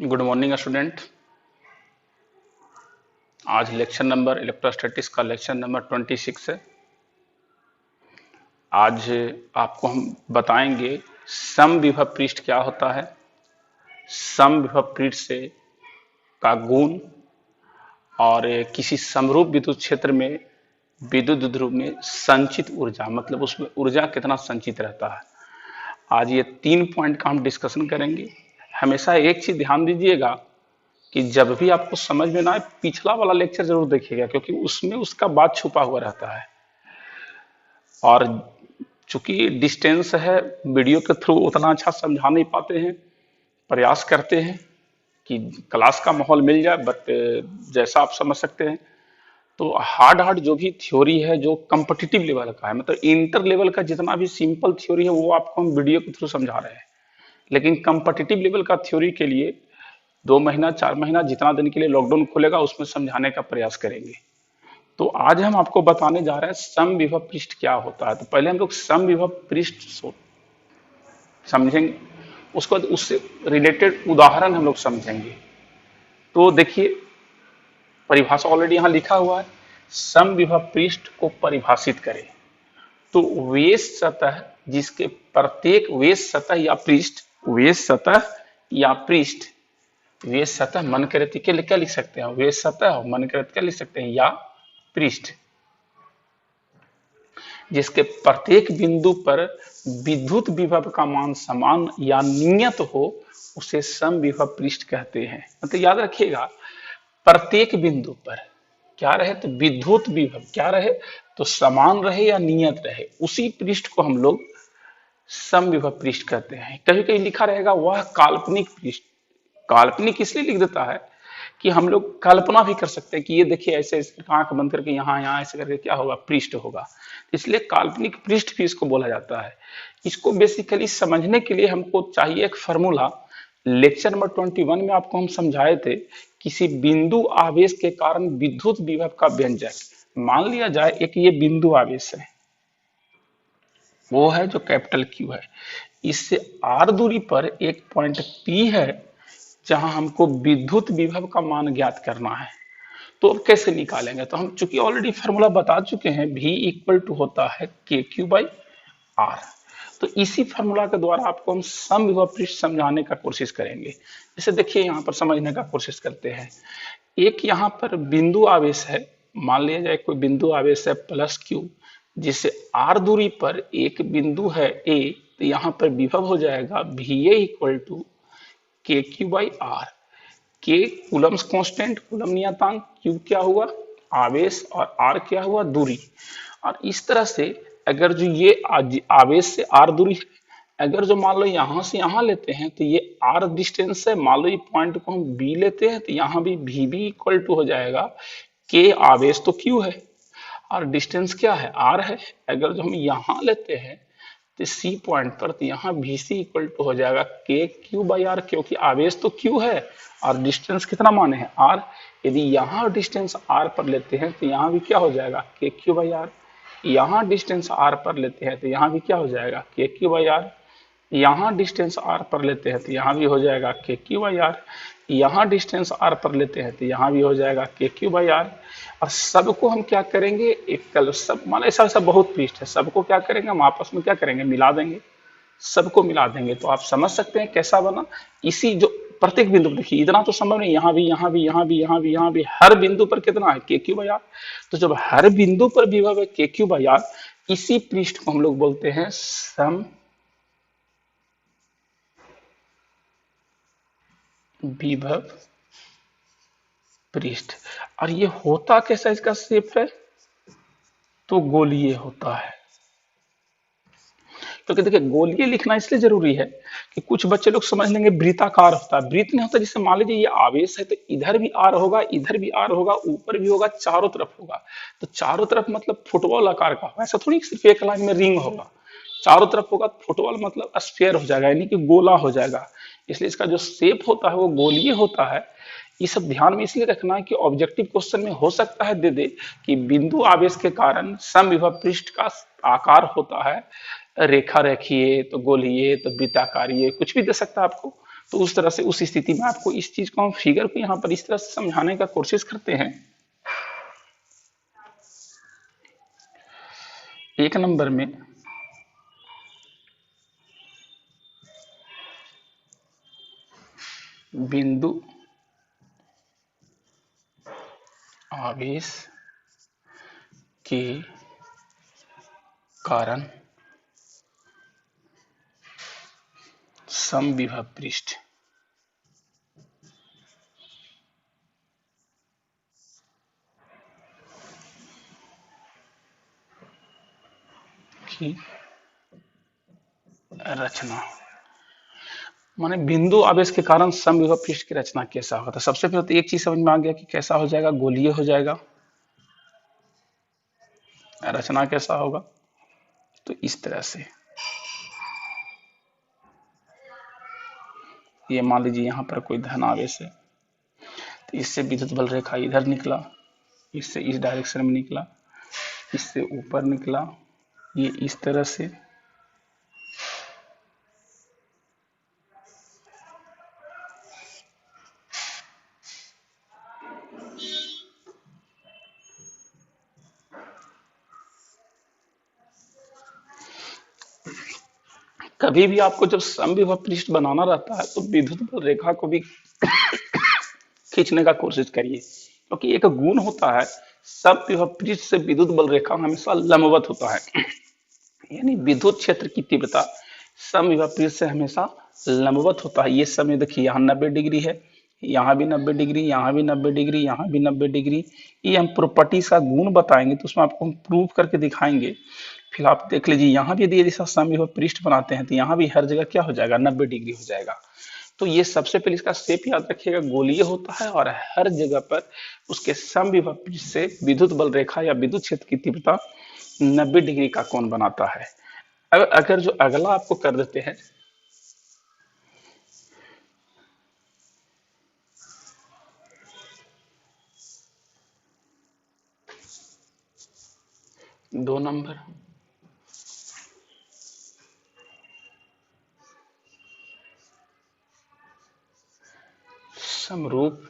Good morning student. आज lecture number electrostatics का lecture number 26 है। आज आपको हम बताएंगे समविभव पृष्ठ क्या होता है, समविभव पृष्ठ से का गुण और किसी समरूप विद्युत क्षेत्र में विद्युत ध्रुव में संचित ऊर्जा, मतलब उसमें ऊर्जा कितना संचित रहता है। आज ये 3 पॉइंट का हम डिस्कशन करेंगे। हमेशा एक चीज ध्यान दीजिएगा कि जब भी आपको समझ में ना आए पिछला वाला लेक्चर जरूर देखिएगा, क्योंकि उसमें उसका बात छुपा हुआ रहता है। और चूंकि डिस्टेंस है, वीडियो के थ्रू उतना अच्छा समझा नहीं पाते हैं, प्रयास करते हैं कि क्लास का माहौल मिल जाए, बट जैसा आप समझ सकते हैं तो हार्ड हार्ड जो भी थ्योरी है, जो कम्पिटिटिव लेवल का है, मतलब इंटर लेवल का जितना भी सिंपल थ्योरी है वो आपको हम वीडियो के थ्रू समझा रहे हैं। लेकिन कम्पिटिटिव लेवल का थ्योरी के लिए 2 महीना 4 महीना जितना दिन के लिए लॉकडाउन खुलेगा उसमें समझाने का प्रयास करेंगे। तो आज हम आपको बताने जा रहे हैं समविभव पृष्ठ क्या होता है। तो पहले हम लोग समविभव पृष्ठ समझेंगे, उसके बाद उससे रिलेटेड उदाहरण हम लोग समझेंगे। तो देखिए, परिभाषा ऑलरेडी यहां लिखा हुआ है। समविभव पृष्ठ को परिभाषित करें तो वे सतह जिसके प्रत्येक वे सतह या पृष्ठ, वे सतह या पृष्ठ, वे सतह मन करे तो क्या लिख सकते हैं, वे सतह, मन करे तो क्या लिख सकते हैं, या पृष्ठ, जिसके प्रत्येक बिंदु पर विद्युत विभव का मान समान या नियत हो उसे समविभव पृष्ठ कहते हैं। मतलब याद रखिएगा, प्रत्येक बिंदु पर क्या रहे तो विद्युत विभव क्या रहे तो समान रहे या नियत रहे, उसी पृष्ठ को हम लोग समविभव पृष्ठ कहते हैं। कभी कभी लिखा रहेगा वह काल्पनिक पृष्ठ। काल्पनिक इसलिए लिख देता है कि हम लोग कल्पना भी कर सकते हैं कि ये देखिए ऐसे ऐसे आंख बंद करके यहाँ यहाँ ऐसे करके क्या होगा, पृष्ठ होगा। इसलिए काल्पनिक पृष्ठ भी इसको बोला जाता है। इसको बेसिकली समझने के लिए हमको चाहिए एक फॉर्मूला। लेक्चर नंबर 21 में आपको हम समझाए थे, किसी बिंदु आवेश के कारण विद्युत विभव का व्यंजक। मान लिया जाए एक ये बिंदु आवेश है, वो है जो कैपिटल क्यू है, इससे आर दूरी पर एक पॉइंट पी है जहां हमको विद्युत विभव का मान ज्ञात करना है। तो अब कैसे निकालेंगे, तो हम चूंकि ऑलरेडी फॉर्मूला बता चुके हैं, V इक्वल टू होता है के क्यू बाई आर। तो इसी फॉर्मूला के द्वारा आपको हम समविभव पृष्ठ समझाने का कोशिश करेंगे। जैसे देखिए यहाँ पर समझने का कोशिश करते हैं। एक यहाँ पर बिंदु आवेश है, मान लिया जाए कोई बिंदु आवेश है प्लस क्यू, जिससे आर दूरी पर एक बिंदु है ए, तो यहाँ पर विभव हो जाएगा वी ए इक्वल टू के क्यू बाई आर। के कूलम्स कांस्टेंट, कूलम नियतांक, क्यू क्या हुआ आवेश, और आर क्या हुआ दूरी। और इस तरह से अगर जो ये आवेश से आर दूरी है, अगर जो मान लो यहां से यहां लेते हैं तो ये आर डिस्टेंस है, मान लो ये पॉइंट को हम बी लेते हैं तो यहां भी वी बी इक्वल टू हो जाएगा के आवेश तो क्यू है और डिस्टेंस क्या है आर है। अगर जो हम यहां लेते हैं तो सी पॉइंट पर, तो यहाँ भी सी इक्वल टू हो जाएगा के क्यू बाई आर, क्योंकि आवेश तो क्यू है और डिस्टेंस कितना माने हैं आर। यदि यहाँ डिस्टेंस आर पर लेते हैं तो यहाँ भी क्या हो जाएगा के क्यू बाई आर। यहाँ डिस्टेंस आर पर लेते हैं तो यहाँ भी क्या हो जाएगा के क्यू बाई आर। यहाँ डिस्टेंस आर पर लेते हैं तो यहाँ भी हो जाएगा के क्यू बाई आर। यहाँ डिस्टेंस आर पर लेते हैं तो यहाँ भी हो जाएगा के क्यू बाई आर। और सबको हम क्या करेंगे, एक कल सब मान ऐसा ऐसा बहुत पृष्ठ है, सबको क्या करेंगे हम आपस में क्या करेंगे मिला देंगे, सबको मिला देंगे। तो आप समझ सकते हैं कैसा बना। इसी जो प्रत्येक बिंदु पर देखिए, इतना तो संभव नहीं, यहाँ भी यहाँ भी यहाँ भी यहाँ भी यहाँ भी हर बिंदु पर कितना है के क्यू बाई आर। तो जब हर बिंदु पर विभव है के क्यू बाई आर, इसी पृष्ठ को हम लोग बोलते हैं सम विभव पृष्ठ। और ये होता कैसा, इसका शेप है तो गोलीय होता है। क्योंकि देखिए गोलीय लिखना इसलिए जरूरी है कि कुछ बच्चे लोग समझ लेंगे वृत्ताकार होता है। वृत्त नहीं होता, जैसे मान लीजिए ये आवेश है तो इधर भी आर होगा, इधर भी आर होगा, ऊपर भी होगा, चारों तरफ होगा। तो चारों तरफ मतलब फुटबॉल आकार का होगा, ऐसा थोड़ी सिर्फ एक लाइन में रिंग होगा, चारों तरफ होगा। फुटबॉल मतलब स्फीयर हो जाएगा, यानी कि गोला हो जाएगा। इसलिए इसका जो शेप होता है वो गोलीय होता है। ये सब ध्यान में इसलिए रखना है कि ऑब्जेक्टिव क्वेश्चन में हो सकता है दे दे कि बिंदु आवेश के कारण समविभव पृष्ठ का आकार होता है रेखा रेखीय, तो गोलीय, तो वृत्ताकारीय, कुछ भी दे सकता है आपको। तो उस तरह से उस स्थिति में आपको इस चीज को, हम फिगर को यहाँ पर इस तरह से समझाने का कोशिश करते हैं। एक नंबर में बिंदु आवेश के कारण समविभव पृष्ठ की रचना, माने बिंदु आवेश के कारण समविभव पृष्ठ की रचना कैसा होगा। तो सबसे पहले तो एक चीज समझ में आ गया कि कैसा हो जाएगा, गोलीय हो जाएगा। रचना कैसा होगा, तो इस तरह से, ये मान लीजिए यहाँ पर कोई धन आवेश है, तो इससे विद्युत बल रेखा इधर निकला, इससे इस डायरेक्शन में निकला, इससे ऊपर निकला, ये इस तरह से, कभी भी आपको जब समविभव पृष्ठ बनाना रहता है तो विद्युत बल रेखा को भी खींचने का कोशिश करिए, क्योंकि एक गुण होता है समविभव पृष्ठ से विद्युत बल रेखा हमेशा लंबवत होता है। यानी विद्युत क्षेत्र की तीव्रता समविभव पृष्ठ से हमेशा लंबवत होता है। ये समय देखिए, यहाँ 90 डिग्री है, यहाँ भी 90 डिग्री, यहाँ भी 90 डिग्री, यहाँ भी 90 डिग्री। ये हम प्रॉपर्टीज का गुण बताएंगे तो उसमें आपको हम प्रूव करके दिखाएंगे। फिर आप देख लीजिए, यहाँ भी यदि ऐसा समविभव पृष्ठ बनाते हैं तो यहाँ भी हर जगह क्या हो जाएगा, 90 डिग्री हो जाएगा। तो ये सबसे पहले इसका शेप याद रखिएगा, गोलीय होता है और हर जगह पर उसके समविभव पृष्ठ से विद्युत बल रेखा या विद्युत क्षेत्र की तीव्रता 90 डिग्री का कोण बनाता है। अगर जो अगला आपको कर देते हैं, दो नंबर, समरूप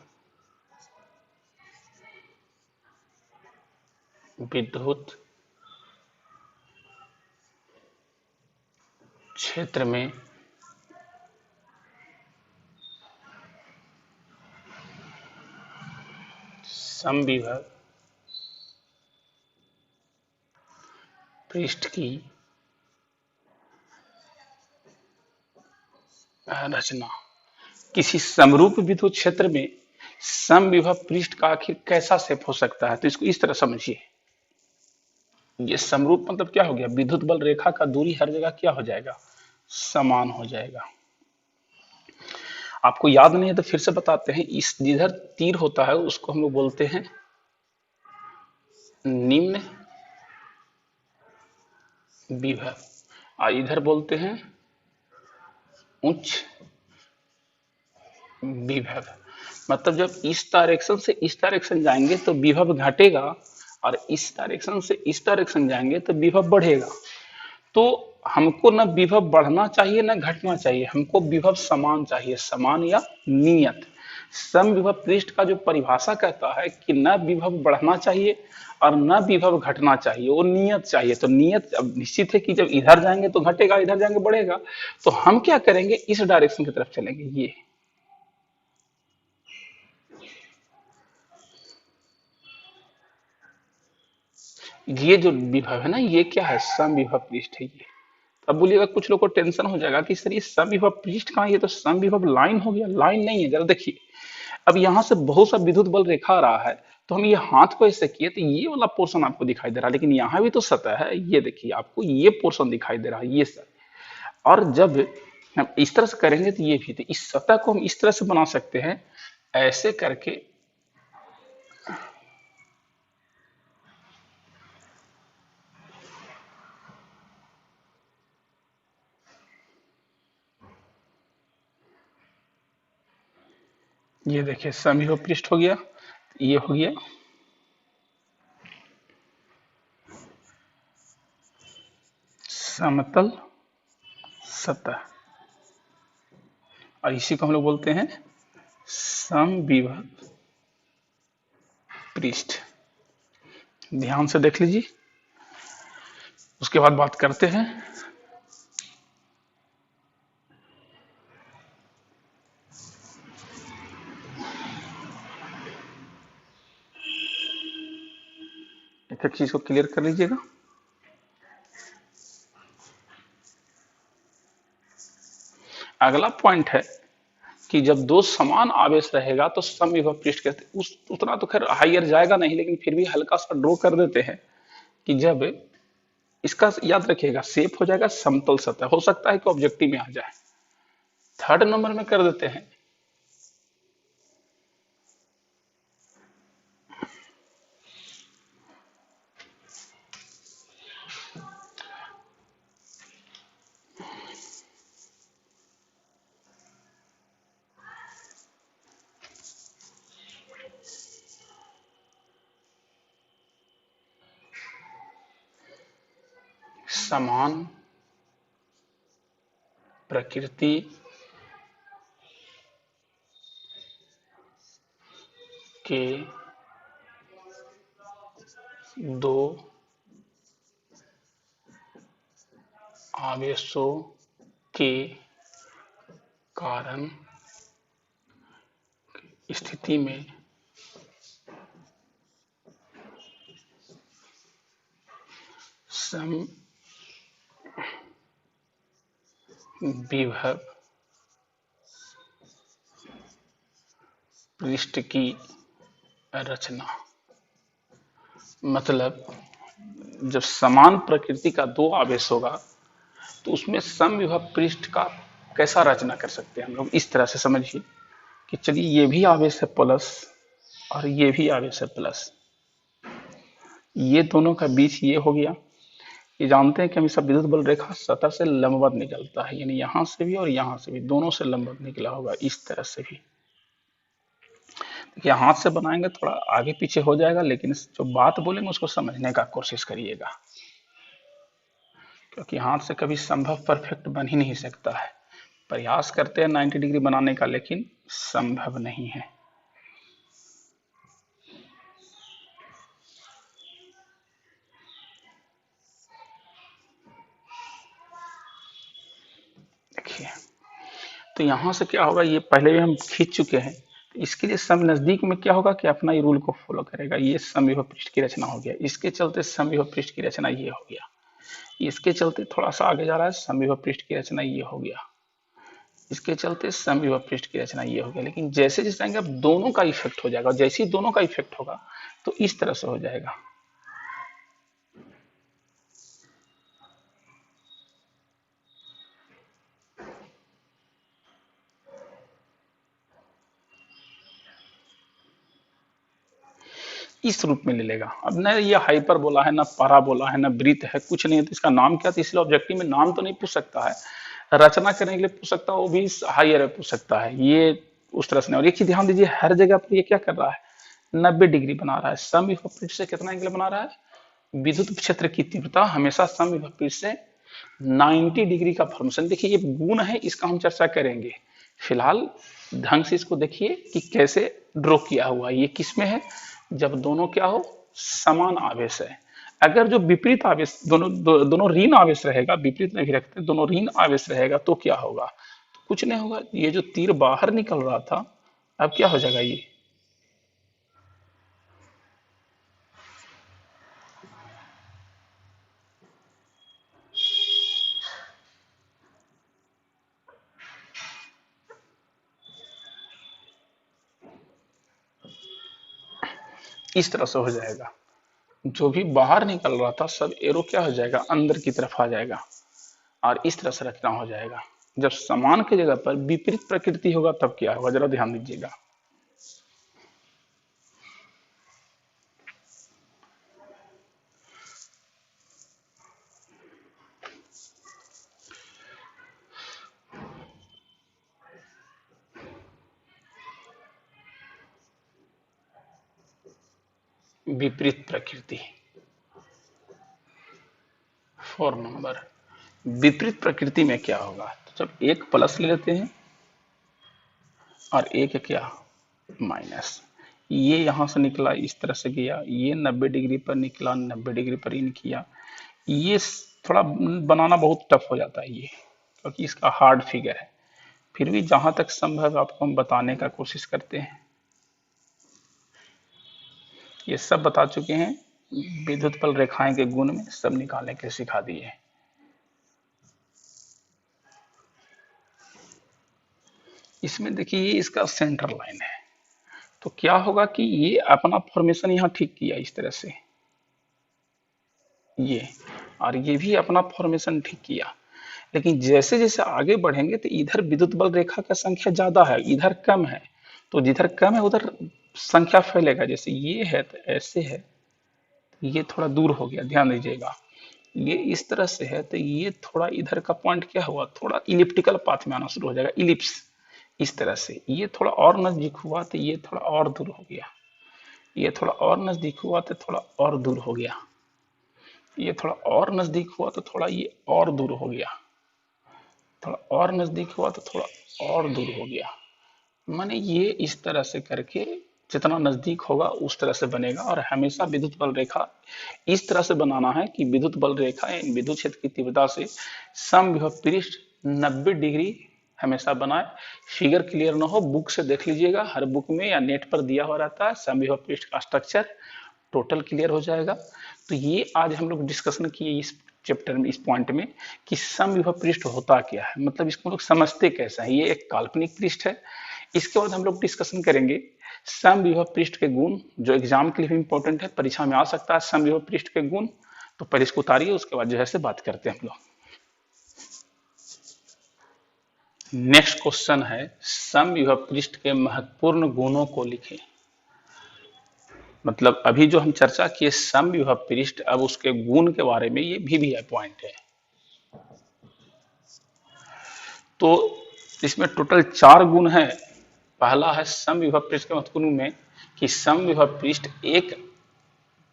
विद्युत क्षेत्र में समविभव पृष्ठ की रचना। किसी समरूप विद्युत क्षेत्र में समविभव पृष्ठ का आखिर कैसा शेप हो सकता है, तो इसको इस तरह समझिए। ये समरूप मतलब क्या हो गया, विद्युत बल रेखा का दूरी हर जगह क्या हो जाएगा, समान हो जाएगा। आपको याद नहीं है तो फिर से बताते हैं, इस जिधर तीर होता है उसको हम लोग बोलते हैं निम्न विभव, और इधर बोलते हैं उच्च विभव। मतलब जब इस डायरेक्शन से इस डायरेक्शन जाएंगे तो विभव घटेगा, और इस डायरेक्शन से इस डायरेक्शन जाएंगे तो विभव बढ़ेगा। तो हमको न विभव बढ़ना चाहिए न घटना चाहिए, हमको विभव समान चाहिए, समान या नियत। समविभव पृष्ठ का जो परिभाषा कहता है कि न विभव बढ़ना चाहिए और न विभव घटना चाहिए, वो नियत चाहिए। तो नियत अब निश्चित है कि जब इधर जाएंगे तो घटेगा, इधर जाएंगे बढ़ेगा। तो हम क्या करेंगे, इस डायरेक्शन की तरफ चलेंगे। ये जो विभव है ना, ये क्या है, समविभव पृष्ठ है ये। अब बोलिएगा, कुछ लोग को टेंशन हो जाएगा कि सर ये समविभव पृष्ठ कहाँ है, ये तो समविभव लाइन हो गया। लाइन नहीं है, जरा देखिए, अब यहाँ से बहुत सा विद्युत बल रेखा आ रहा है, तो हम ये हाथ को ऐसे किए तो ये वाला पोर्शन आपको दिखाई दे रहा है, लेकिन यहाँ भी तो सतह है। ये देखिए, आपको ये पोर्शन दिखाई दे रहा है, ये सर। और जब हम इस तरह से करेंगे तो ये भी, तो इस सतह को हम इस तरह से बना सकते हैं, ऐसे करके। ये देखिए, समविभव पृष्ठ हो गया, ये हो गया समतल सतह। और इसी को हम लोग बोलते हैं समविभव पृष्ठ। ध्यान से देख लीजिए, उसके बाद बात करते हैं एक एक चीज को क्लियर कर लीजिएगा। अगला पॉइंट है कि जब दो समान आवेश रहेगा तो समविभव पृष्ठ कहते हैं। उस उतना तो खैर हाइयर जाएगा नहीं, लेकिन फिर भी हल्का सा ड्रॉ कर देते हैं कि जब इसका याद रखिएगा शेप हो जाएगा समतल सतह, हो सकता है कि ऑब्जेक्टिव में आ जाए। थर्ड नंबर में कर देते हैं समान प्रकृति के दो आवेशों के कारण स्थिति में समविभव पृष्ठ की रचना। मतलब जब समान प्रकृति का दो आवेश होगा तो उसमें समविभव पृष्ठ का कैसा रचना कर सकते हैं हम लोग, इस तरह से समझिए कि चलिए ये भी आवेश है प्लस और ये भी आवेश है प्लस, ये दोनों का बीच ये हो गया। ये जानते हैं कि हमेशा विद्युत बल रेखा सतह से लंबवत निकलता है, यानी यहां से भी और यहां से भी दोनों से लंबवत निकला होगा, इस तरह से भी। देखिए हाथ से बनाएंगे थोड़ा आगे पीछे हो जाएगा, लेकिन जो बात बोलेंगे उसको समझने का कोशिश करिएगा, क्योंकि हाथ से कभी संभव परफेक्ट बन ही नहीं सकता है। प्रयास करते हैं 90 डिग्री बनाने का, लेकिन संभव नहीं है। देखिए तो यहां से क्या होगा, ये पहले भी हम खींच चुके हैं, तो इसके लिए सम नजदीक में क्या होगा कि अपना ये रूल को फॉलो करेगा। ये समविभव पृष्ठ की रचना हो गया, इसके चलते समविभव पृष्ठ की रचना ये हो गया, इसके चलते थोड़ा सा आगे जा रहा है समविभव पृष्ठ की रचना ये हो गया, इसके चलते समविभव पृष्ठ की रचना ये हो गया। लेकिन जैसे जैसे आएंगे अब दोनों का इफेक्ट हो जाएगा, जैसे ही दोनों का इफेक्ट होगा तो इस तरह से हो जाएगा। इस रूप में ले लेगा। अब न ये हाइपर बोला है, ना पारा बोला है, ना वृत्त है, कुछ नहीं है, तो इसका नाम क्या था, इसलिए ऑब्जेक्टिव में नाम तो नहीं पूछ सकता है, रचना करने के लिए पूछ सकता है, वो भी हाइयर में पूछ सकता है। ये उस तरह से नहीं। और एक चीज ध्यान दीजिए, हर जगह पर ये क्या कर रहा है, 90 डिग्री बना रहा है। समविभव पृष्ठ से कितना एंगल बना रहा है, विद्युत क्षेत्र की तीव्रता हमेशा समविभव पृष्ठ से 90 डिग्री का फॉर्मेशन। देखिए ये गुण है, इसका हम चर्चा करेंगे। फिलहाल ढंग से इसको देखिए कि कैसे ड्रॉ किया हुआ है। ये किस में है, जब दोनों क्या हो, समान आवेश है। अगर जो विपरीत आवेश दोनों ऋण आवेश रहेगा, विपरीत नहीं रखते, दोनों ऋण आवेश रहेगा तो क्या होगा, तो कुछ नहीं होगा। ये जो तीर बाहर निकल रहा था अब क्या हो जाएगा, ये इस तरह से हो जाएगा। जो भी बाहर निकल रहा था सब एरो क्या हो जाएगा, अंदर की तरफ आ जाएगा, और इस तरह से रचना हो जाएगा। जब समान की जगह पर विपरीत प्रकृति होगा तब क्या होगा, जरा ध्यान दीजिएगा। विपरीत प्रकृति 4 नंबर। विपरीत प्रकृति में क्या होगा, तो जब एक प्लस ले लेते हैं और एक क्या माइनस। ये यहां से निकला इस तरह से गया, ये 90 डिग्री पर निकला, 90 डिग्री पर इन किया। ये थोड़ा बनाना बहुत टफ हो जाता है ये, क्योंकि इसका हार्ड फिगर है। फिर भी जहां तक संभव आपको हम बताने का कोशिश करते हैं। ये सब बता चुके हैं, विद्युत बल रेखाएं के गुण में सब निकालने के सिखा दिए हैं। इसमें देखिए ये इसका सेंटर लाइन है, तो क्या होगा कि ये अपना फॉर्मेशन यहाँ ठीक किया इस तरह से, ये और ये भी अपना फॉर्मेशन ठीक किया। लेकिन जैसे जैसे आगे बढ़ेंगे तो इधर विद्युत बल रेखा का संख्या ज्यादा है, इधर कम है, तो जिधर कम है उधर संख्या फैलेगा। जैसे ये है तो ऐसे है, ये थोड़ा दूर हो गया, ध्यान दीजिएगा। ये इस तरह से है तो ये थोड़ा इधर का पॉइंट क्या हुआ, थोड़ा इलिप्टिकल पाथ में आना शुरू हो जाएगा, इलिप्स इस तरह से। ये थोड़ा और नजदीक हुआ तो ये थोड़ा और दूर हो गया, ये थोड़ा और नजदीक हुआ तो थोड़ा और दूर हो गया, ये थोड़ा और नजदीक हुआ तो थोड़ा ये और दूर हो गया, थोड़ा और नजदीक हुआ तो थोड़ा और दूर हो गया। माने ये इस तरह से करके जितना नजदीक होगा उस तरह से बनेगा। और हमेशा विद्युत बल रेखा इस तरह से बनाना है कि विद्युत बल रेखा विद्युत क्षेत्र की तीव्रता से समविभव पृष्ठ 90 डिग्री हमेशा बनाए। फिगर क्लियर ना हो बुक से देख लीजिएगा, हर बुक में या नेट पर दिया हुआ रहता है समविभव पृष्ठ का स्ट्रक्चर, टोटल क्लियर हो जाएगा। तो ये आज हम लोग डिस्कशन किए इस चैप्टर में, इस पॉइंट में, कि समविभव पृष्ठ होता क्या है, मतलब इसको लोग समझते कैसा है। ये एक काल्पनिक पृष्ठ है। इसके बाद हम लोग डिस्कशन करेंगे समविभव पृष्ठ के गुण, जो एग्जाम के लिए भी इंपॉर्टेंट है, परीक्षा में आ सकता है समविभव पृष्ठ के गुण। तो पहले इसको उतारिए, उसके बाद जो है से बात करते हैं हम लोग। नेक्स्ट क्वेश्चन है समविभव पृष्ठ के महत्वपूर्ण गुणों को लिखें। मतलब अभी जो हम चर्चा किए समविभव पृष्ठ, अब उसके गुण के बारे में ये भी पॉइंट है। तो इसमें टोटल 4 गुण है। पहला है समविभव पृष्ठ के महत्वपूर्ण गुण में कि समविभव पृष्ठ एक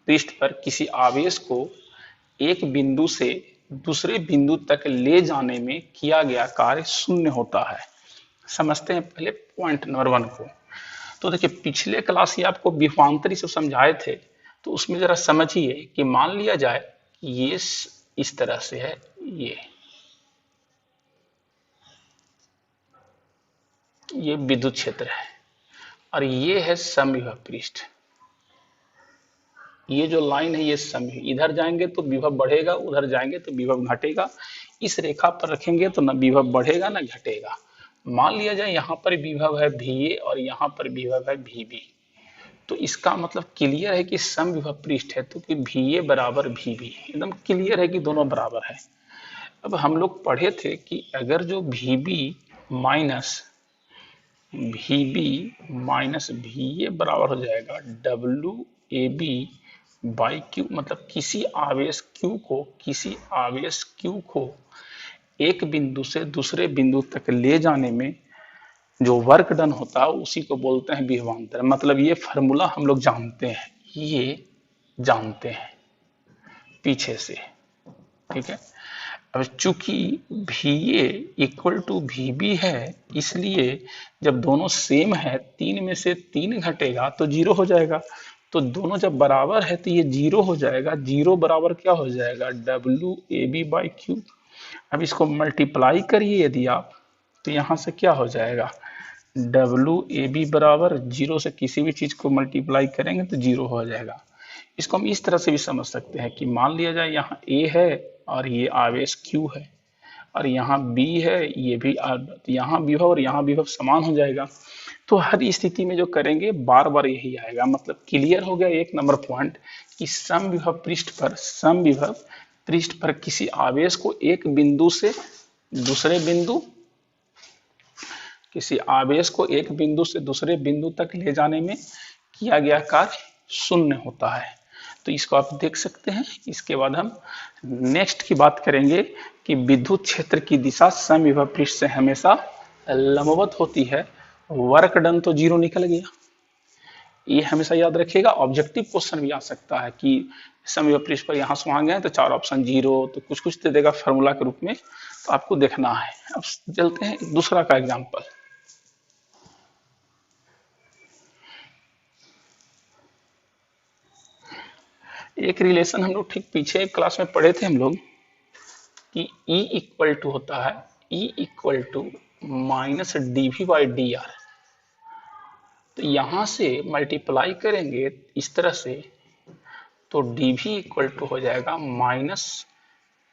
पृष्ठ पर किसी आवेश को एक बिंदु से दूसरे बिंदु तक ले जाने में किया गया कार्य शून्य होता है। समझते हैं पहले पॉइंट नंबर 1 को। तो देखिए पिछले क्लास ही आपको विभवांतर से समझाए थे, तो उसमें जरा समझिए कि मान लिया जाए कि ये इस तरह से है, ये विद्युत क्षेत्र है और ये है समविभव पृष्ठ। ये जो लाइन है ये समविभव, इधर जाएंगे तो विभव बढ़ेगा, उधर जाएंगे तो विभव घटेगा। इस रेखा पर रखेंगे तो न विभव बढ़ेगा न घटेगा। मान लिया जाए यहाँ पर विभव है VA और यहाँ पर विभव है VB, तो इसका मतलब क्लियर है कि समविभव पृष्ठ है, तो कि VA बराबर VB, एकदम क्लियर है कि दोनों बराबर है। अब हम लोग पढ़े थे कि अगर जो VB माइनस VA बराबर हो जाएगा WAB बाई Q, मतलब किसी आवेश Q को एक बिंदु से दूसरे बिंदु तक ले जाने में जो वर्क डन होता है उसी को बोलते हैं विभवांतर। मतलब ये फॉर्मूला हम लोग जानते हैं, ये जानते हैं पीछे से, ठीक है। अब चूंकि VA इक्वल टू VB है, इसलिए जब दोनों सेम है 3 में से 3 घटेगा तो 0 हो जाएगा। तो दोनों जब बराबर है तो ये 0 हो जाएगा। 0 बराबर क्या हो जाएगा, WAB बाई Q। अब इसको मल्टीप्लाई करिए यदि आप, तो यहां से क्या हो जाएगा, WAB बराबर 0 से किसी भी चीज को मल्टीप्लाई करेंगे तो 0 हो जाएगा। इसको हम इस तरह से भी समझ सकते हैं कि मान लिया जाए यहाँ A है और ये आवेश Q है, और यहाँ B है, ये भी यहाँ विभव और यहाँ विभव समान हो जाएगा। तो हर स्थिति में जो करेंगे बार बार यही आएगा। मतलब क्लियर हो गया 1 नंबर पॉइंट कि समविभव पृष्ठ पर किसी आवेश को एक बिंदु से दूसरे बिंदु, किसी आवेश को एक बिंदु से दूसरे बिंदु तक ले जाने में किया गया कार्य शून्य होता है। तो इसको आप देख सकते हैं। इसके बाद हम नेक्स्ट की बात करेंगे कि विद्युत क्षेत्र की दिशा समविभव पृष्ठ से हमेशा लंबवत होती है। वर्क डन तो 0 निकल गया, ये हमेशा याद रखिएगा। ऑब्जेक्टिव क्वेश्चन भी आ सकता है कि समविभव पृष्ठ पर यहाँ से वहां गए तो 4 ऑप्शन 0, तो कुछ कुछ दे देगा फॉर्मूला के रूप में, तो आपको देखना है। अब चलते हैं दूसरा का एग्जाम्पल। एक रिलेशन हम लोग ठीक पीछे क्लास में पढ़े थे हम लोग कि E इक्वल टू होता है E equal to minus dv by D R. तो यहां से मल्टीप्लाई करेंगे इस तरह से तो dv इक्वल टू हो जाएगा minus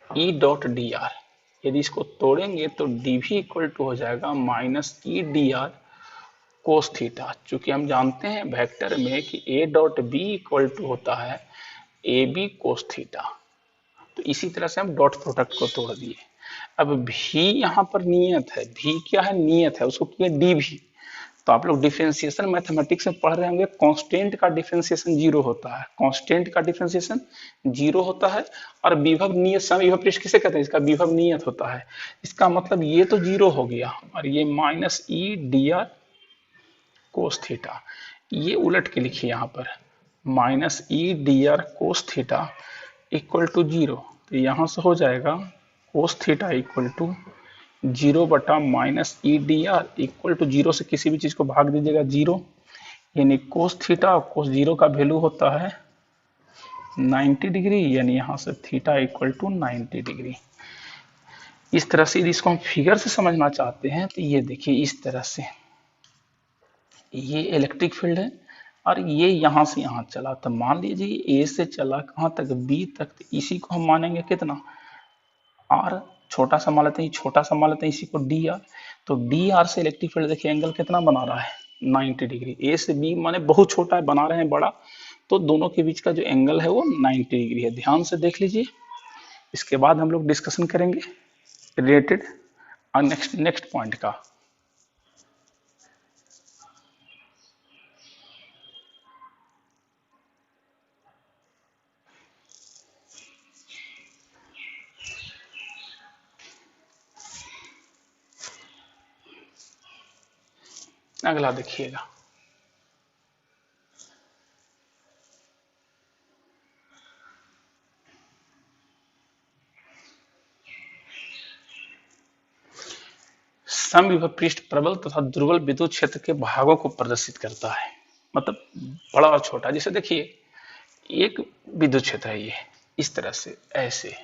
E dot D R. यदि इसको तोड़ेंगे तो dv इक्वल टू हो जाएगा minus E D R cos theta. चूंकि हम जानते हैं वेक्टर में कि a dot B equal to होता है ए बी कोस थीटा, तो इसी तरह से हम डॉट प्रोडक्ट को तोड़ दिए। अब भी यहाँ पर नियत है, भी क्या है, नियत है, उसको किया डी भी। तो आप लोग डिफरेंशिएशन मैथमेटिक्स में पढ़ रहे होंगे, कांस्टेंट का डिफरेंशिएशन जीरो होता है, कांस्टेंट का डिफरेंशिएशन जीरो होता है। और विभव नियत सम विभव पृष्ठ किसे कहते हैं, इसका विभव नियत होता है। इसका मतलब ये तो जीरो हो गया और ये minus E D R cos theta, ये उलट के लिखिए यहाँ पर minus E D R cos theta equal to zero. तो यहां से हो जाएगा cos theta equal to zero बटा minus E D R equal to zero से किसी भी चीज को भाग दीजिएगा जीरो, यानी कोस थीटा और कोस जीरो का वैल्यू होता है 90 डिग्री, यानी यहां से थीटा इक्वल टू 90 डिग्री। इस तरह से यदि इसको हम फिगर से समझना चाहते हैं तो ये देखिए इस तरह से, ये इलेक्ट्रिक फील्ड है और ये यहां से यहां चला। तो मान लीजिए ए से चला कहां तक, बी तक, तो इसी को हम मानेंगे कितना, आर। छोटा सा मान लेते हैं, छोटा सा मान लेते हैं इसी को डी आर। तो डी आर से इलेक्ट्रिक फील्ड देखिए एंगल कितना बना रहा है, 90 डिग्री। ए से बी माने बहुत छोटा है, बना रहे हैं बड़ा, तो दोनों के बीच का जो एंगल है वो 90 डिग्री है। ध्यान से देख लीजिए, इसके बाद हम लोग डिस्कशन करेंगे रिलेटेड नेक्स्ट पॉइंट का। अगला देखिएगा, समविभव पृष्ठ प्रबल तथा दुर्बल विद्युत क्षेत्र के भागों को प्रदर्शित करता है। मतलब बड़ा और छोटा, जैसे देखिए एक विद्युत क्षेत्र है, ये इस तरह से ऐसे,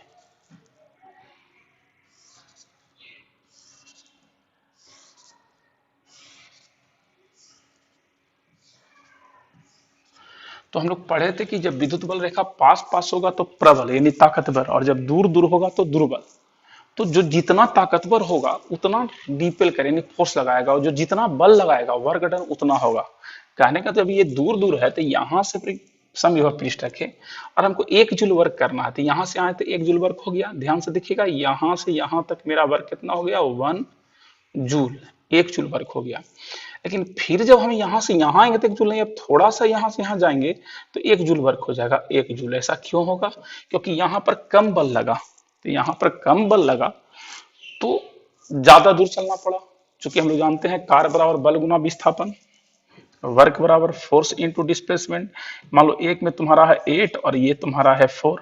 तो हम लोग पढ़े थे कि जब विद्युत बल रेखा पास पास होगा तो प्रबल यानी ताकतवर, और जब दूर दूर होगा तो दुर्बल। तो जो जितना ताकतवर होगा उतना डिपेल करे यानी फोर्स लगाएगा, और जो जितना बल लगाएगा वर्क डन उतना होगा। कहने का तो अभी ये दूर दूर है तो यहां से समविभव पृष्ठ रखे और हमको 1 जूल वर्क करना है, तो यहां से आए तो 1 जूल वर्क हो गया। ध्यान से देखिएगा, यहां से यहां तक मेरा वर्क कितना हो गया, 1 जूल, 1 जूल वर्क हो गया। लेकिन फिर जब हम यहां से यहां आएंगे तो 1 जूल नहीं, अब थोड़ा सा यहां से यहां जाएंगे तो 1 जूल वर्क हो जाएगा, 1 जूल। ऐसा क्यों होगा, क्योंकि यहां पर कम बल लगा, तो यहां पर कम बल लगा तो ज्यादा दूर चलना पड़ा। चूंकि हम लोग जानते हैं कार्य बराबर बल गुना विस्थापन, वर्क बराबर फोर्स इनटू डिस्प्लेसमेंट। मान लो एक में तुम्हारा है 8 और ये तुम्हारा है 4,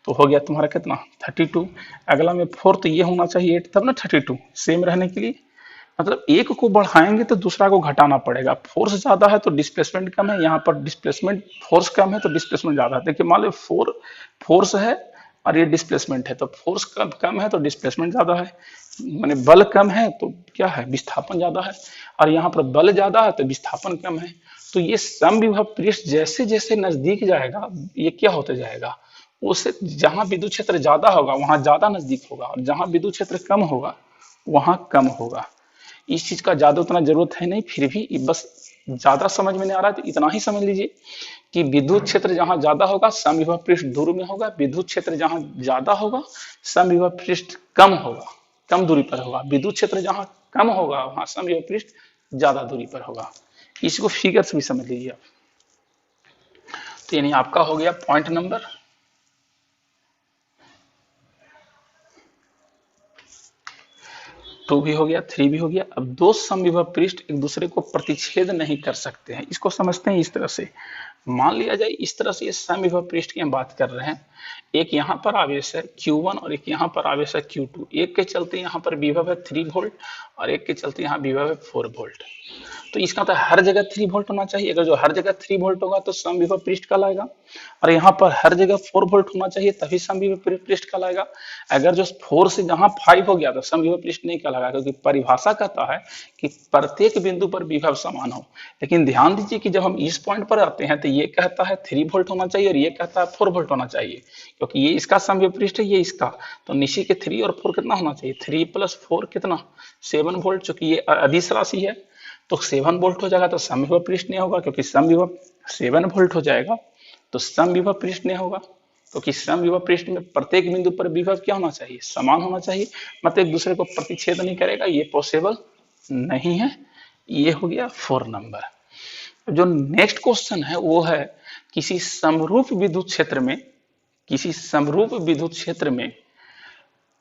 तो हो गया तुम्हारा कितना 32। अगला में 4, तो ये होना चाहिए 8 तब ना 32 सेम रहने के लिए। मतलब एक को बढ़ाएंगे तो दूसरा को घटाना पड़ेगा। फोर्स ज्यादा है तो डिस्प्लेसमेंट कम है, यहाँ पर डिस्प्लेसमेंट फोर्स कम है तो डिस्प्लेसमेंट ज्यादा है। देखिए मान लो फोर्स है और ये डिस्प्लेसमेंट है, तो फोर्स कम है तो डिस्प्लेसमेंट ज्यादा है, माने बल कम है तो क्या है, विस्थापन ज्यादा है। और यहाँ पर बल ज्यादा है तो विस्थापन कम है। तो ये समविभव पृष्ठ जैसे जैसे नजदीक जाएगा ये क्या होते जाएगा, उससे जहां विद्युत क्षेत्र ज्यादा होगा वहां ज्यादा नजदीक होगा, और जहां विद्युत क्षेत्र कम होगा वहां कम होगा। इस चीज का ज्यादा उतना जरूरत है नहीं, फिर भी बस ज्यादा समझ में नहीं आ रहा है तो इतना ही समझ लीजिए कि विद्युत क्षेत्र जहां ज्यादा होगा समविभव पृष्ठ दूर में होगा, विद्युत क्षेत्र जहां ज्यादा होगा समविभव पृष्ठ कम होगा, कम दूरी पर होगा। विद्युत क्षेत्र जहां कम होगा वहां समविभव पृष्ठ ज्यादा दूरी पर होगा। इसको फिगर से भी समझ लीजिए आप। तो यानी आपका हो गया पॉइंट नंबर 2 भी हो गया, 3 भी हो गया। अब दो समविभव पृष्ठ एक दूसरे को प्रतिच्छेद नहीं कर सकते हैं, इसको समझते हैं इस तरह से। मान लिया जाए इस तरह से ये समविभव पृष्ठ की हम बात कर रहे हैं, एक यहाँ पर आवेश है Q1 और एक यहाँ पर आवेश है Q2। एक के चलते यहाँ पर विभव है 3 वोल्ट और एक के चलते यहाँ विभव है 4 वोल्ट। तो इसका तो हर जगह 3 वोल्ट होना चाहिए। अगर जो हर जगह 3 वोल्ट होगा तो समविभव पृष्ठ कहलाएगा, और यहाँ पर हर जगह 4 वोल्ट होना चाहिए तभी समविभव पृष्ठ कहलाएगा। अगर जो 4 से जहाँ 5 हो गया तो समविभव पृष्ठ नहीं कहलाएगा, क्योंकि परिभाषा कहता है कि प्रत्येक बिंदु पर विभव समान हो। लेकिन ध्यान दीजिए कि जब हम इस पॉइंट पर आते हैं तो ये कहता है 3 वोल्ट होना चाहिए और ये कहता है 4 वोल्ट होना चाहिए, क्योंकि ये इसका समविभव पृष्ठ है, ये इसका। तो नीचे के 3 और 4 कितना होना चाहिए, 3 + 4 कितना 7 वोल्ट, चूंकि ये अदिश राशि है तो 7 वोल्ट हो जाएगा, तो समविभव पृष्ठ नहीं होगा, क्योंकि समविभव 7 वोल्ट हो जाएगा तो समविभव पृष्ठ नहीं होगा, क्योंकि समविभव पृष्ठ में प्रत्येक बिंदु पर विभव क्या होना चाहिए, समान होना चाहिए, मतलब एक दूसरे को प्रतिच्छेद नहीं करेगा, ये पॉसिबल नहीं है। ये हो गया 4 नंबर। जो नेक्स्ट क्वेश्चन है वो है किसी समरूप विद्युत क्षेत्र में, किसी समरूप विद्युत क्षेत्र में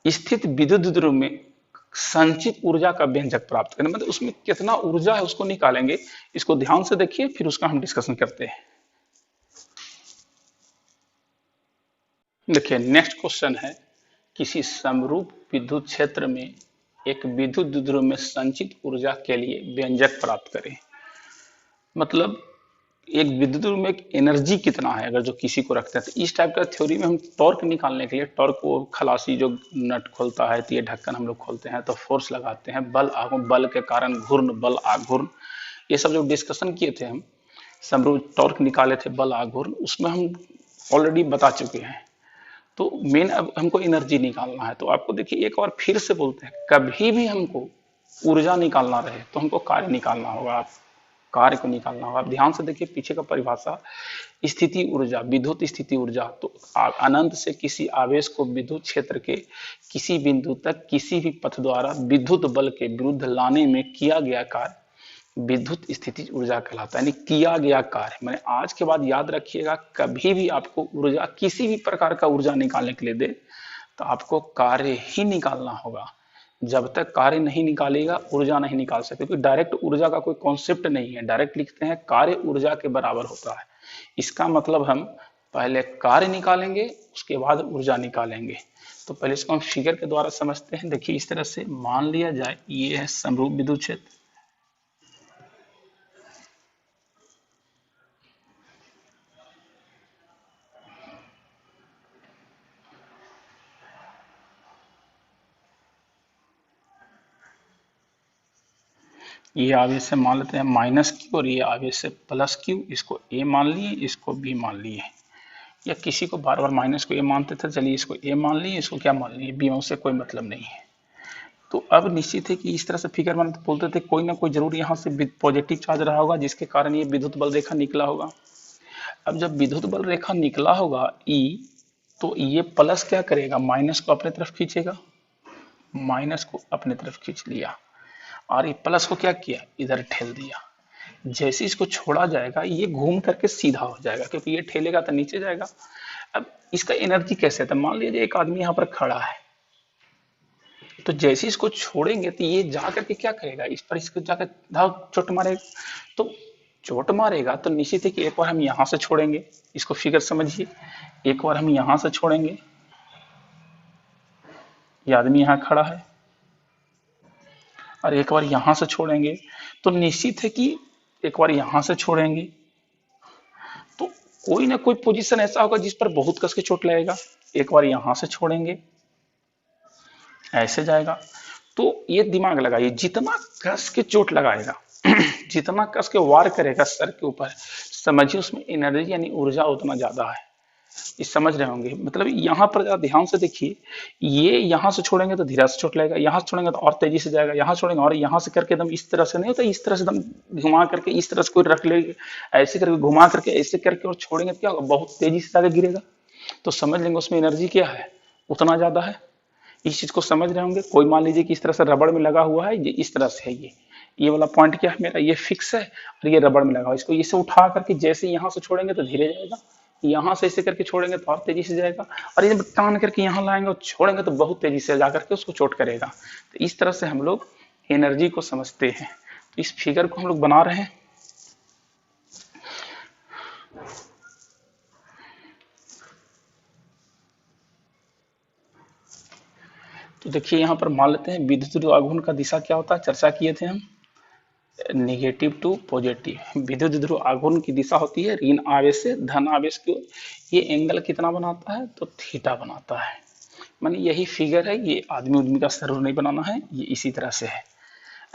स्थित विद्युत ध्रुव में संचित ऊर्जा का व्यंजक प्राप्त करना, मतलब उसमें कितना ऊर्जा है उसको निकालेंगे। इसको ध्यान से देखिए फिर उसका हम डिस्कशन करते हैं। देखिए नेक्स्ट क्वेश्चन है किसी समरूप विद्युत क्षेत्र में एक विद्युत ध्रुव में संचित ऊर्जा के लिए व्यंजक प्राप्त करें। मतलब एक विद्युत ध्रुव में एक एनर्जी कितना है अगर जो किसी को रखते हैं, तो इस टाइप का थ्योरी में हम टॉर्क निकालने के लिए, टॉर्क को खलासी जो नट खोलता है तो ये ढक्कन हम लोग खोलते हैं तो फोर्स लगाते हैं, बल आघूर्ण, बल के कारण घूर्ण, बल आघूर्ण, ये सब जो डिस्कशन किए थे हम, समरूप टॉर्क निकाले थे बल आघूर्ण, उसमें हम ऑलरेडी बता चुके हैं। तो मेन अब हमको एनर्जी निकालना है। तो आपको देखिए एक बार फिर से बोलते हैं, कभी भी हमको ऊर्जा निकालना रहे तो हमको कार्य निकालना होगा, आप कार्य को निकालना होगा। आप ध्यान से देखिए पीछे का परिभाषा, स्थिति ऊर्जा, विद्युत स्थिति ऊर्जा, तो अनंत से किसी आवेश को विद्युत क्षेत्र के किसी बिंदु तक किसी भी पथ द्वारा विद्युत बल के विरुद्ध लाने में किया गया कार्य विद्युत स्थिति ऊर्जा कहलाता है, यानी किया गया कार्य। मैंने आज के बाद याद रखिएगा, कभी भी आपको ऊर्जा, किसी भी प्रकार का ऊर्जा निकालने के लिए दे तो आपको कार्य ही निकालना होगा। जब तक कार्य नहीं निकालेगा ऊर्जा नहीं निकाल सकते, क्योंकि डायरेक्ट ऊर्जा का कोई कॉन्सेप्ट नहीं है। डायरेक्ट लिखते हैं कार्य ऊर्जा के बराबर होता है, इसका मतलब हम पहले कार्य निकालेंगे उसके बाद ऊर्जा निकालेंगे। तो पहले इसको हम फिगर के द्वारा समझते हैं। देखिए इस तरह से मान लिया जाए ये है समरूप विद्युत क्षेत्र, ये आवेश से मान लेते हैं -Q और ये आवेश से +Q, इसको A मान लिए, इसको B मान लिए, या किसी को बार बार माइनस को A मानते थे, चलिए इसको A मान लिए, इसको क्या मान लिए B, से कोई मतलब नहीं है। तो अब निश्चित है कि इस तरह से फिगर बनाते बोलते थे कोई ना कोई जरूर यहाँ से पॉजिटिव चार्ज रहा होगा जिसके कारण ये विद्युत बल रेखा निकला होगा। अब जब विद्युत बल रेखा निकला होगा E, तो ये प्लस क्या करेगा, माइनस को अपने तरफ खींचेगा, माइनस को अपने तरफ खींच लिया, और ये प्लस को क्या किया, इधर ठेल दिया। जैसे इसको छोड़ा जाएगा ये घूम करके सीधा हो जाएगा, क्योंकि ये ठेलेगा तो नीचे जाएगा। अब इसका एनर्जी कैसे था, मान लीजिए एक आदमी यहाँ पर खड़ा है, तो जैसे इसको छोड़ेंगे तो ये जा करके क्या करेगा, इस पर इसको जाकर धाव चोट मारेगा। तो चोट मारेगा तो निश्चित है कि एक बार हम यहाँ से छोड़ेंगे, इसको फिगर समझिए, एक बार हम यहाँ से छोड़ेंगे, ये आदमी यहाँ खड़ा है, और एक बार यहाँ से छोड़ेंगे, तो निश्चित है कि एक बार यहाँ से छोड़ेंगे तो कोई ना कोई पोजीशन ऐसा होगा जिस पर बहुत कस के चोट लगेगा। एक बार यहाँ से छोड़ेंगे, ऐसे जाएगा। तो ये दिमाग लगाइए, जितना कस के चोट लगाएगा जितना कस के वार करेगा सर के ऊपर, समझिए उसमें एनर्जी यानी ऊर्जा उतना ज्यादा है। ये समझ रहे होंगे, मतलब यहाँ पर जरा ध्यान से देखिए, ये यहाँ से छोड़ेंगे तो धीरे से चोट लगेगा, यहाँ से छोड़ेंगे तो और तेजी से जाएगा, यहाँ छोड़ेंगे और यहाँ से करके एकदम इस तरह से नहीं होता, इस तरह से एकदम घुमा करके इस तरह से कोई रख लेंगे, ऐसे करके घुमा करके ऐसे करके और छोड़ेंगे तो क्या होगा, बहुत तेजी से जाकर गिरेगा। तो समझ लेंगे उसमें एनर्जी क्या है, उतना ज्यादा है। इस चीज को समझ रहे होंगे। कोई मान लीजिए कि इस तरह से रबड़ में लगा हुआ है, ये इस तरह से है, ये वाला पॉइंट क्या है मेरा, ये फिक्स है और ये रबड़ में लगा हुआ है। इसको इसे उठा करके जैसे यहाँ से छोड़ेंगे तो धीरे जाएगा, यहाँ से ऐसे करके छोड़ेंगे तो और तेजी से जाएगा, और ये टान करके यहाँ लाएंगे और छोड़ेंगे तो बहुत तेजी से जा करके उसको चोट करेगा। तो इस तरह से हम लोग एनर्जी को समझते हैं। तो इस फिगर को हम लोग बना रहे हैं। तो देखिए यहाँ पर मान लेते हैं विद्युत ध्रुव आघूर्ण का दिशा क्या होता है, चर्चा किए थे हम, निगेटिव टू पॉजिटिव। विद्युत ध्रुव आघूर्ण की दिशा होती है ऋण आवेश से धन आवेश की ओर। ये एंगल कितना बनाता है, तो थीटा बनाता है। माने यही फिगर है, ये आदमी उदमी का सर नहीं बनाना है, ये इसी तरह से है।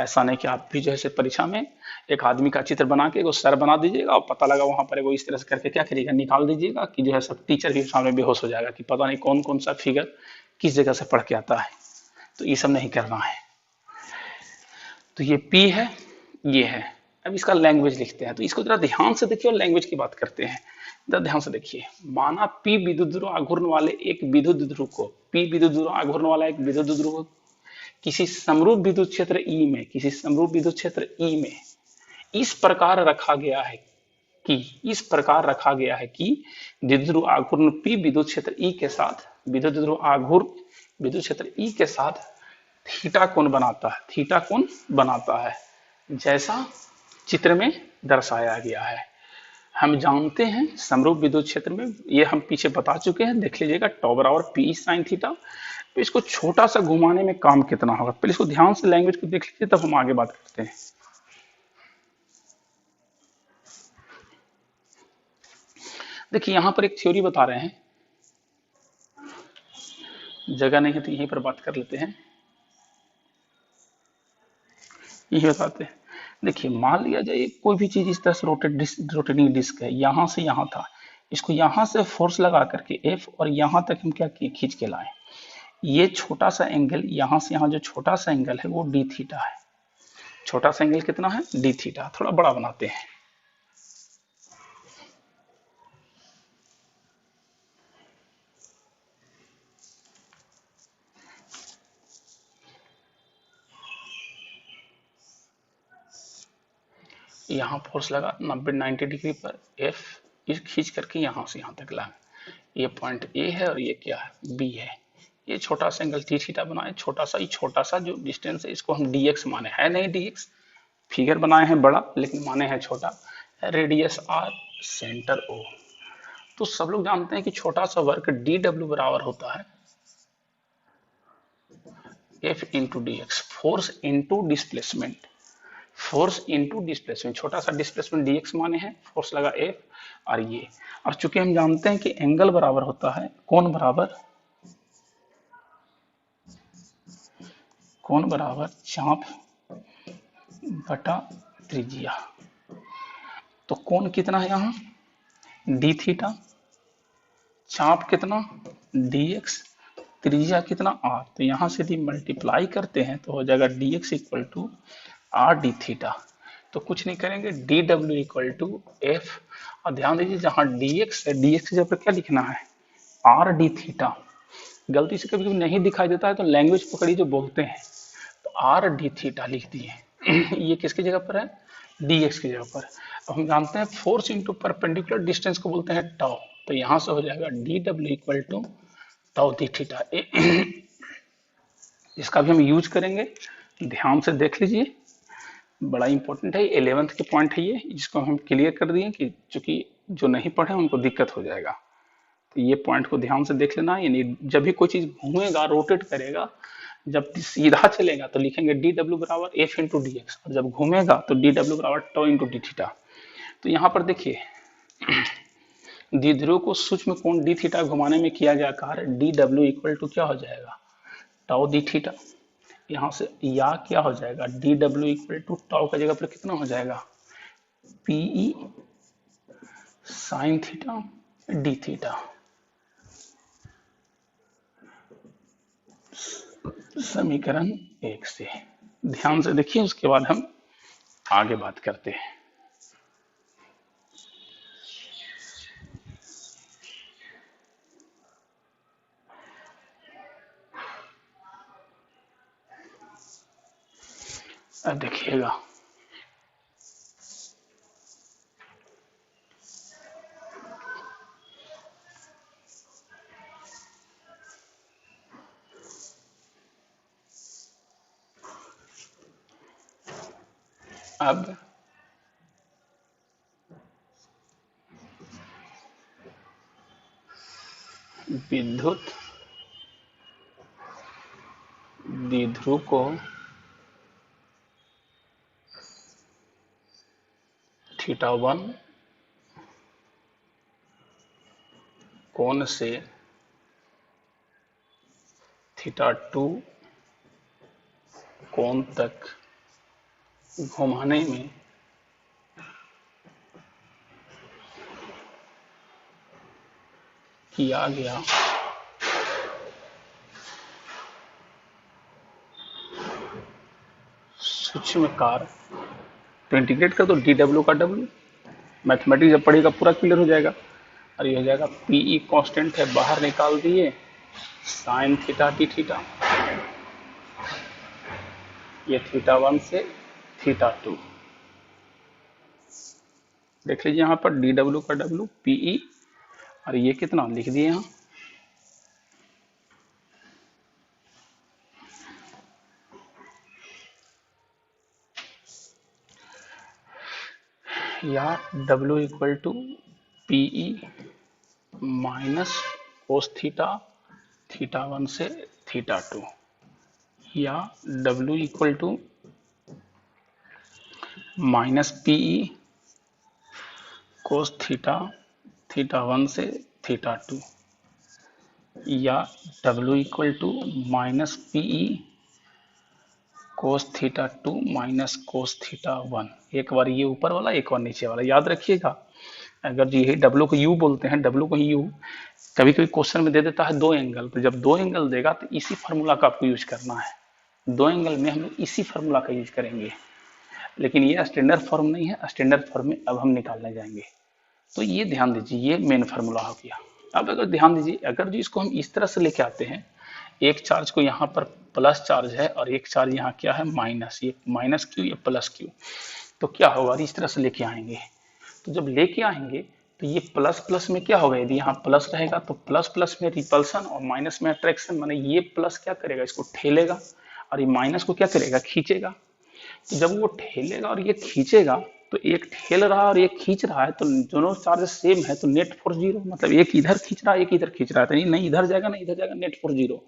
ऐसा नहीं कि आप भी जो है परीक्षा में एक आदमी का चित्र बना के सर बना दीजिएगा और पता लगा वहां पर इस तरह से करके क्या करिएगा, निकाल दीजिएगा कि जो है सब टीचर भी सामने बेहोश हो जाएगा कि पता नहीं कौन कौन सा फिगर किस जगह से पढ़ के आता है। तो ये सब नहीं करना है। तो ये P है, ये है। अब इसका लैंग्वेज लिखते हैं, तो इसको जरा ध्यान से देखिए और लैंग्वेज की बात करते हैं। जरा ध्यान से देखिए, माना P विद्युत ध्रुव आघूर्ण वाले एक विद्युत ध्रुव को, P विद्युत ध्रुव आघूर्ण वाला एक विद्युत ध्रुव किसी समरूप विद्युत क्षेत्र E में, किसी समरूप विद्युत क्षेत्र E में इस प्रकार रखा गया है कि, इस प्रकार रखा गया है कि विद्युत ध्रुव आघूर्ण P विद्युत क्षेत्र E के साथ, विद्युत ध्रुव आघूर्ण विद्युत क्षेत्र E के साथ थीटा कोण बनाता है, थीटा कोण बनाता है, जैसा चित्र में दर्शाया गया है। हम जानते हैं समरूप विद्युत क्षेत्र में, ये हम पीछे बता चुके हैं, देख लीजिएगा, टॉ बराबर पी साइन थीटा। तो इसको छोटा सा घुमाने में काम कितना होगा, पहले इसको ध्यान से लैंग्वेज को देख लीजिए, तब हम आगे बात करते हैं। देखिए यहां पर एक थ्योरी बता रहे हैं, जगह नहीं है तो यहीं पर बात कर लेते हैं, यही बताते हैं। देखिए मान लिया जाए कोई भी चीज इस तरह से रोटेटिंग डिस्क है, यहां से यहां था, इसको यहां से फोर्स लगा करके F और यहां तक हम क्या किए, खींच के लाए। ये छोटा सा एंगल, यहां से यहां जो छोटा सा एंगल है वो डी थीटा है। छोटा सा एंगल कितना है, डी थीटा। थोड़ा बड़ा बनाते हैं। यहाँ फोर्स लगा 90 डिग्री पर, F इस खींच करके यहाँ से यहाँ तक ला। ये पॉइंट A है और ये क्या है, B है। ये छोटा सा एंगल टी थीटा बनाए, छोटा सा, ये छोटा सा जो डिस्टेंस है इसको हम dx माने, है नहीं dx, फिगर बनाए हैं बड़ा लेकिन माने हैं छोटा। Radius R, centre O। तो सब लोग जानते हैं कि छोटा सा वर्क dw बराबर होता है F into D x, force into displacement, force into displacement, छोटा सा डिस्प्लेसमेंट dx माने हैं, फोर्स लगा F और ये। और चूंकि हम जानते हैं कि एंगल बराबर होता है कोण बराबर, कोण बराबर चाप बटा त्रिज्या। तो कोण कितना है यहाँ, डी थीटा, चाप कितना dx, त्रिज्या कितना r। तो यहां से यदि मल्टीप्लाई करते हैं तो हो जाएगा dx equal to R D theta. तो कुछ नहीं करेंगे, D W equal to F, और ध्यान दीजिए जहां dx है, dx की जगह पर क्या लिखना है, आर डी थीटा। गलती से कभी कभी नहीं दिखाई देता है तो लैंग्वेज पकड़ी जो बोलते हैं, तो आर डी थीटा लिख दिए। ये किसकी जगह पर है, dx की जगह पर। अब हम जानते हैं फोर्स इंटू परपेंडिकुलर डिस्टेंस को बोलते हैं टाउ। तो यहां से हो जाएगा D W equal to tau D theta. इसका भी हम यूज करेंगे, ध्यान से देख लीजिए, बड़ा इंपॉर्टेंट है, 11th के पॉइंट है ये, जिसको हम क्लियर कर दिए कि चूंकि जो नहीं पढ़े उनको दिक्कत हो जाएगा। तो ये पॉइंट को ध्यान से देख लेना, यानी जब भी कोई चीज घूमेगा, रोटेट करेगा, जब सीधा चलेगा तो लिखेंगे डी डब्ल्यू बराबर एफ इंटू डी एक्स, और जब घूमेगा तो डी डब्ल्यू बराबर टो इंटू डी थीटा। तो यहाँ पर देखिए द्विध्रुव को सूक्ष्म कोण डी थीटा घुमाने में किया गया कार्य डी डब्ल्यू इक्वल टू क्या हो जाएगा, टाउ डी थीटा। यहाँ से या क्या हो जाएगा, D W equal to tau का जगह पर कितना हो जाएगा, P E sine theta D theta. समीकरण 1 से ध्यान से देखिए, उसके बाद हम आगे बात करते हैं। अब देखिएगा, अब विद्युत द्विध्रुव को θ1 कोण से θ2 कोण तक घुमाने में किया गया सूक्ष्म कार्य, तो इंटीग्रेट कर दो dw का w, मैथमेटिक्स जब पढ़ेगा पूरा क्लियर हो जाएगा। और ये हो जाएगा पीई कांस्टेंट है, बाहर निकाल दिए साइन थीटा डी थीटा, ये θ1 से θ2, देख लीजिए यहाँ पर dw का w पीई, और ये कितना लिख दिए यहाँ, या w equal to PE minus cos theta θ1 से θ2, या w equal to minus PE cos theta θ1 से θ2, या w equal to minus PE cos θ2 minus cos θ1। एक बार ये ऊपर वाला, एक बार नीचे वाला, याद रखिएगा। अगर ये w को u बोलते हैं, w को u कभी कभी क्वेश्चन में दे देता है दो एंगल, तो जब दो एंगल देगा तो इसी फार्मूला का आपको यूज करना है। दो एंगल में हम लोग इसी फार्मूला का यूज करेंगे, लेकिन ये स्टैंडर्ड फॉर्म नहीं है, स्टैंडर्ड फॉर्म में अब हम निकालने जाएंगे। तो ये ध्यान दीजिए, ये मेन फार्मूला हो गया। अब अगर ध्यान दीजिए, अगर जो इसको हम इस तरह से लेके आते हैं, एक चार्ज को यहाँ पर प्लस चार्ज है और एक चार्ज यहाँ क्या है माइनस, ये माइनस क्यू या प्लस क्यू, तो क्या होगा इस तरह से लेके आएंगे। तो जब लेके आएंगे तो ये प्लस प्लस में क्या होगा, यदि यहाँ प्लस रहेगा तो प्लस प्लस में रिपल्सन और माइनस में अट्रैक्शन, माने ये प्लस क्या करेगा, इसको ठेलेगा, और ये माइनस को क्या करेगा, खींचेगा। तो जब वो ठेलेगा और ये खींचेगा, तो एक ठेल रहा है और एक खींच रहा है, तो दोनों चार्ज सेम है, तो नेट फोर्स जीरो, मतलब एक इधर खींच रहा है एक इधर खींच रहा है, तो नहीं इधर जाएगा नहीं इधर जाएगा, नेट फोर्स जीरो,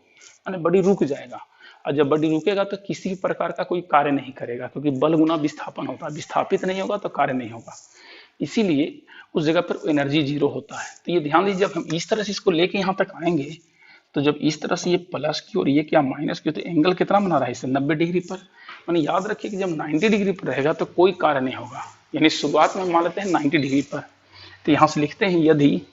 यानी बॉडी रुक जाएगा। और जब बॉडी रुकेगा तो किसी प्रकार का कोई कार्य नहीं करेगा, क्योंकि बल गुना विस्थापन होता है, विस्थापित नहीं होगा तो कार्य नहीं होगा, इसीलिए उस जगह पर एनर्जी जीरो होता है। तो ये ध्यान दीजिए, जब हम इस तरह से इसको लेके यहाँ तक आएंगे, तो जब इस तरह से ये प्लस की और ये क्या माइनस की, तो एंगल कितना बना रहा है इसे 90 डिग्री पर। मैंने याद रखिए कि जब 90 डिग्री पर रहेगा तो कोई कार्य नहीं होगा, यानी शुरुआत में मान लेते हैं 90 डिग्री पर, तो यहां से लिखते हैं यदि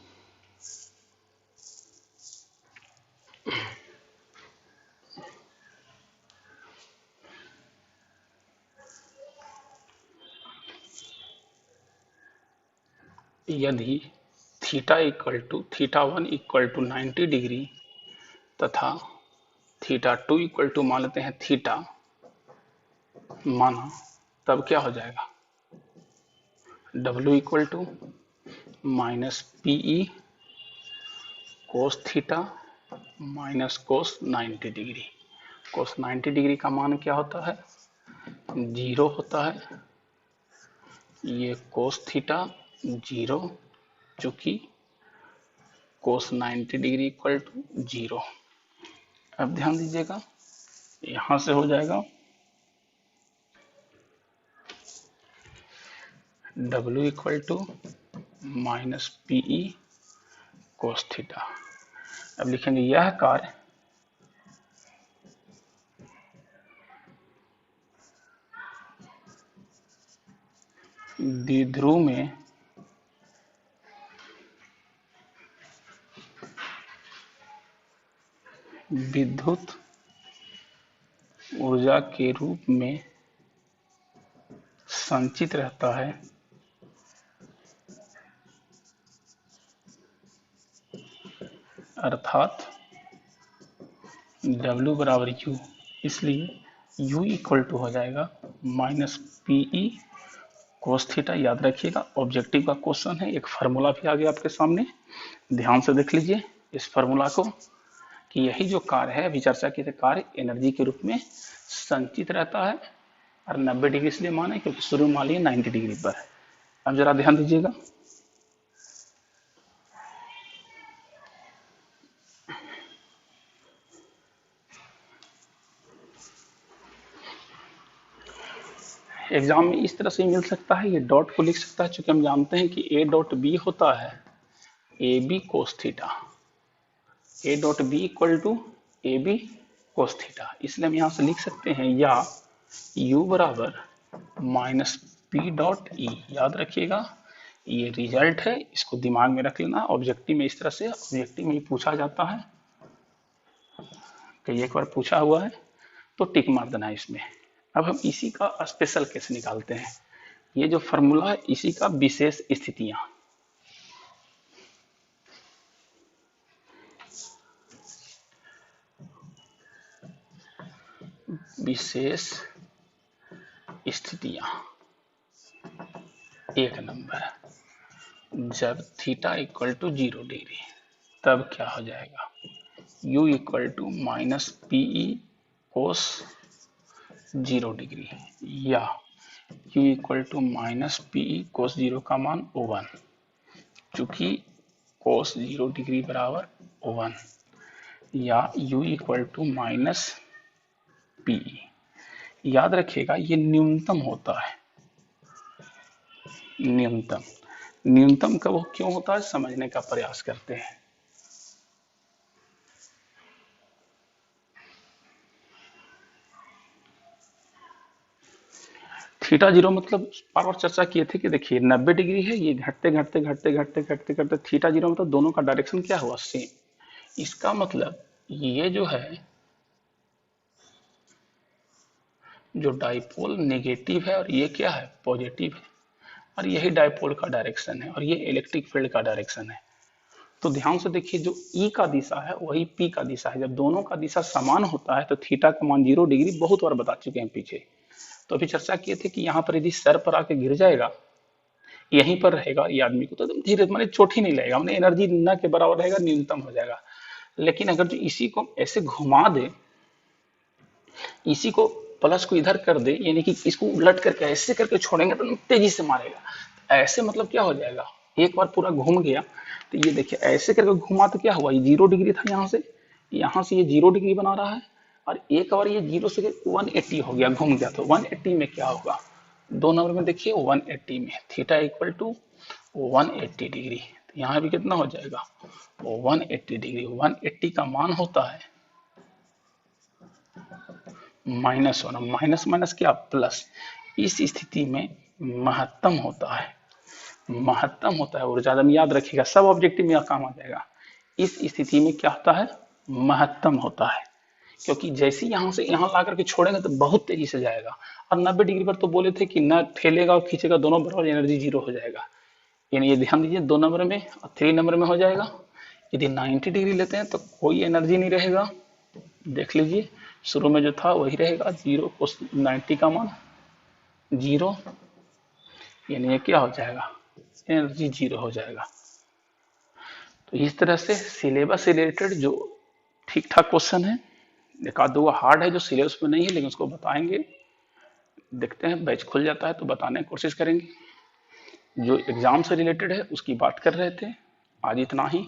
theta equal to θ1 equal to 90 degree तथा θ2 इक्वल टू मान लेते हैं थीटा माना, तब क्या हो जाएगा, W equal to minus PE cos theta minus cos 90 degree. Cos 90 degree का मान क्या होता है, जीरो होता है, ये कोस थीटा जीरो, चूंकि cos 90 degree equal to zero. अब ध्यान दीजिएगा, यहां से हो जाएगा W equal to minus PE cos theta. अब लिखेंगे यह कार्य द्विध्रुव में विद्युत ऊर्जा के रूप में संचित रहता है, अर्थात W बराबर U, इसलिए U इक्वल टू हो जाएगा माइनस पीई कोस थीटा। याद रखिएगा, ऑब्जेक्टिव का क्वेश्चन है, एक फार्मूला भी आ गया आपके सामने, ध्यान से देख लीजिए इस फार्मूला को, कि यही जो कार्य है अभी चर्चा की थी, कार्य एनर्जी के रूप में संचित रहता है, और 90 डिग्री इसलिए माने क्योंकि शुरू मान लिया 90 डिग्री पर। अब जरा ध्यान दीजिएगा, एग्जाम में इस तरह से मिल सकता है, ये डॉट को लिख सकता है, चूंकि हम जानते हैं कि ए डॉट बी होता है A B cos theta, A dot B equal to A B cos theta, इसलिए हम यहाँ से लिख सकते हैं या u बराबर माइनस पी डॉट ई। याद रखिएगा ये रिजल्ट है, इसको दिमाग में रख लेना। ऑब्जेक्टिव में इस तरह से ऑब्जेक्टिव में ही पूछा जाता है, कई एक बार पूछा हुआ है, तो टिक मार देना है इसमें। अब हम इसी का स्पेशल केस निकालते हैं। ये जो फॉर्मूला है इसी का विशेष स्थितियां, विशेष स्थितियां। एक नंबर, जब थीटा इक्वल टू 0 डिग्री, तब क्या हो जाएगा, u equal to minus PE cos 0 degree, या u equal to minus PE cos 0 का मान 1, चूंकि कोस 0 डिग्री बराबर 1, या u equal to minus pi. याद रखिएगा ये न्यूनतम होता है, न्यूनतम। न्यूनतम का वो क्यों होता है समझने का प्रयास करते हैं। थीटा 0 मतलब बार बार चर्चा किए थे कि देखिए 90 डिग्री है, ये घटते घटते घटते घटते घटते घटते थीटा 0 मतलब दोनों का डायरेक्शन क्या हुआ, सेम। इसका मतलब ये जो है, जो डाइपोल नेगेटिव है और ये क्या है पॉजिटिव है, और यही डाइपोल का डायरेक्शन है और ये इलेक्ट्रिक फील्ड का डायरेक्शन है। तो ध्यान से देखिए जो ई का दिशा है वही पी का दिशा है। जब दोनों का दिशा समान होता है तो थीटा का मान 0 डिग्री, बहुत बार बता चुके हैं पीछे। तो अभी चर्चा किए थे कि यहाँ पर यदि सर पर आके गिर जाएगा, यहीं पर रहेगा ये आदमी को, तो धीरे माने चोट ही नहीं लगेगा, मैंने एनर्जी न के बराबर रहेगा, न्यूनतम हो जाएगा। लेकिन अगर जो इसी को ऐसे घुमा दे, इसी को प्लस को इधर कर दे, यानी कि इसको उलट करके ऐसे करके छोड़ेंगे तो तेजी से मारेगा। ऐसे मतलब क्या हो जाएगा, एक बार पूरा घूम गया, तो ये देखिए ऐसे करके घुमा तो क्या हुआ, ये 0 डिग्री था, यहाँ से ये 0 डिग्री बना रहा है, और एक बार ये 0 से 180 हो गया, घूम गया। तो 180 में क्या होगा, 2 नंबर में देखिए 180 में थीटा इक्वल टू 180 डिग्री, तो यहाँ भी कितना हो जाएगा 180 डिग्री। 180 का मान होता है -1, माइनस माइनस क्या प्लस। इस स्थिति में महत्तम होता है, महत्तम होता है ऊर्जा। याद रखिएगा सब ऑब्जेक्टिव में काम आ जाएगा। इस स्थिति में क्या होता है, महत्तम होता है, क्योंकि जैसे यहाँ से यहाँ ला करके छोड़ेंगे तो बहुत तेजी से जाएगा। और 90 डिग्री पर तो बोले थे कि न ठेलेगा और खींचेगा दोनों बराबर, एनर्जी 0 हो जाएगा। यानी ये ध्यान दीजिए 2 नंबर में और 3 नंबर में हो जाएगा। यदि 90 डिग्री लेते हैं तो कोई एनर्जी नहीं रहेगा, देख लीजिए शुरू में जो था वही रहेगा, 0 कोस 90 का मान 0, यानी ये क्या हो जाएगा, एनर्जी 0 हो जाएगा। तो इस तरह से सिलेबस से रिलेटेड जो ठीक ठाक क्वेश्चन है, एक आध दो हार्ड है जो सिलेबस में नहीं है, लेकिन उसको बताएंगे, देखते हैं बैच खुल जाता है तो बताने की कोशिश करेंगे। जो एग्जाम से रिलेटेड है उसकी बात कर रहे थे, आज इतना ही।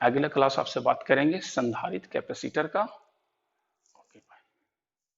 अगला क्लास आपसे बात करेंगे संधारित्र कैपेसिटर का।